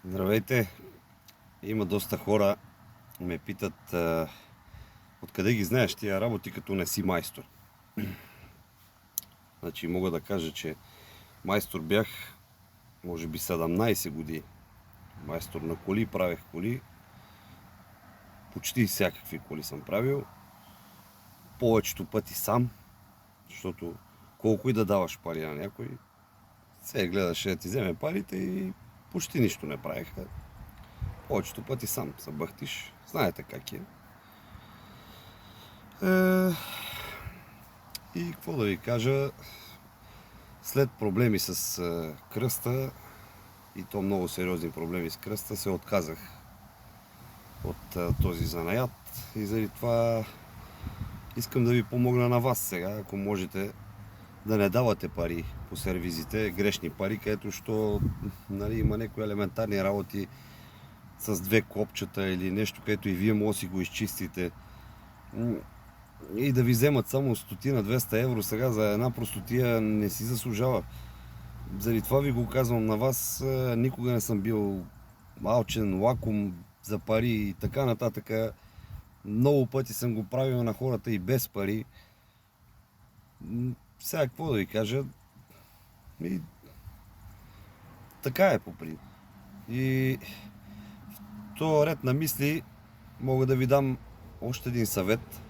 Здравейте! Има доста хора, ме питат откъде ги знаеш тия работи, като не си майстор. Значи мога да кажа, че майстор бях може би 17 години. Майстор на коли, правех коли. Почти всякакви коли съм правил. Повечето пъти сам, защото колко и да даваш пари на някой, се гледаше да ти вземе парите и почти нищо не правеха. Повечето пъти сам се бъхтиш. Знаете как е. И какво да ви кажа, след проблеми с кръста, и то много сериозни проблеми с кръста, се отказах от този занаят и заради това искам да ви помогна на вас сега, ако можете да не давате пари по сервизите, грешни пари, където що, нали, има някои елементарни работи с две копчета или нещо, където и вие може да си го изчистите и да ви вземат само 100-200 евро сега за една простотия не си заслужава. Заради това ви го казвам на вас, никога не съм бил алчен, лаком за пари и така нататък. Много пъти съм го правил на хората и без пари. Сега какво да ви кажа? И... така е по принцип. И в този ред на мисли мога да ви дам още един съвет.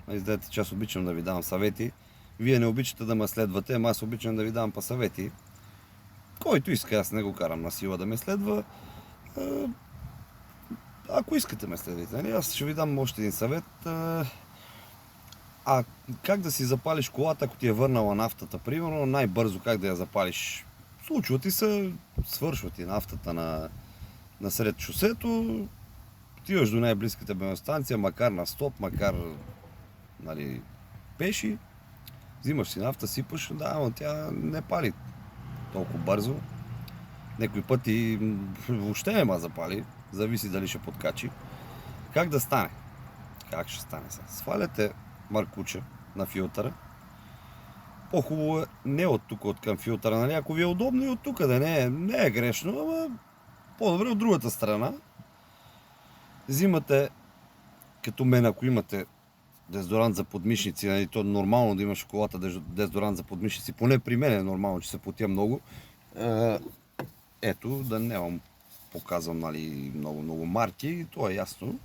Знаете, че аз обичам да ви давам съвети. Вие не обичате да ме следвате, ама аз обичам да ви давам па съвети. Който иска, аз не го карам на сила да ме следва. Ако искате ме следите, нали? Аз ще ви дам още един съвет. Как да си запалиш колата, ако ти е върнала нафтата, примерно, най-бързо как да я запалиш? Случва ти се, свършва ти нафтата на сред шосето, отиваш до най-близката бензиностанция, макар на стоп, макар, нали, пеши, взимаш си нафта, сипаш, да, но тя не пали толкова бързо. Някой пъти въобще нема запали, зависи дали ще подкачи. Как да стане? Как ще стане сега? Сваляте маркуча на филтъра. По-хубаво е не от тук, от към филтъра, нали? Ако ви е удобно и от тук, да не е грешно, ама по-добре от другата страна. Взимате, като мен, ако имате дезодорант за подмишници, нали, то нормално да имаш в колата дезодорант за подмишници, поне при мен е нормално, че се потия много. Ето, да не вам показвам, нали, много марки, то е ясно.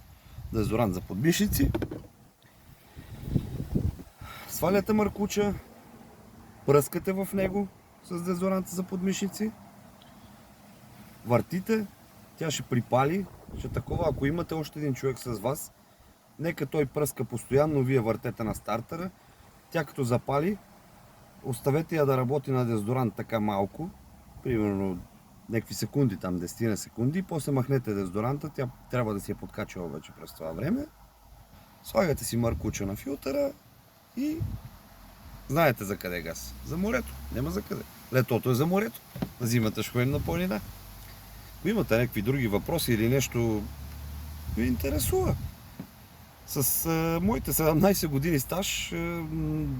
Дезодорант за подмишници. Сваляте маркуча, пръскате в него с дезодоранта за подмишници, въртите, тя ще припали, ще такова, ако имате още един човек с вас, нека той пръска постоянно, вие въртете на стартера, тя като запали, оставете я да работи на дезодорант така малко, примерно някакви секунди, там 10 секунди, после махнете дезодоранта, тя трябва да си е подкачала вече през това време, слагате си маркуча на филтъра и знаете за къде е газ. За морето. Няма за къде. Летото е за морето. На зимата ще ходим на планина. Ако имате някакви други въпроси или нещо ви интересува, с моите 17 години стаж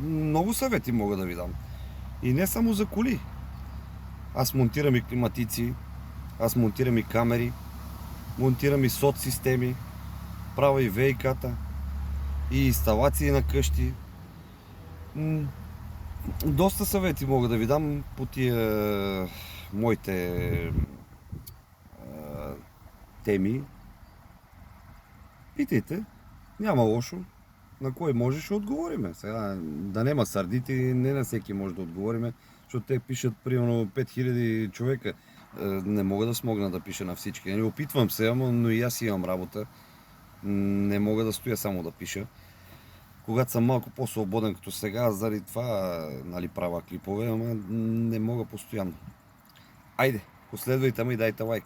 много съвети мога да ви дам. И не само за коли. Аз монтирам и климатици, аз монтирам и камери, монтирам и сот системи, правя и ВИК-та, и инсталации на къщи. Доста съвети мога да ви дам по тия моите теми. Питайте, няма лошо. На кой може ще отговориме. Сега да нема сърдити, не на всеки може да отговориме, защото те пишат примерно 5000 човека. Не мога да смогна да пиша на всички. Не опитвам се, но и аз имам работа. Не мога да стоя само да пиша. Когато съм малко по-свободен като сега, заради това, нали, правя клипове, ама не мога постоянно. Айде, последвайте ме и дайте лайк.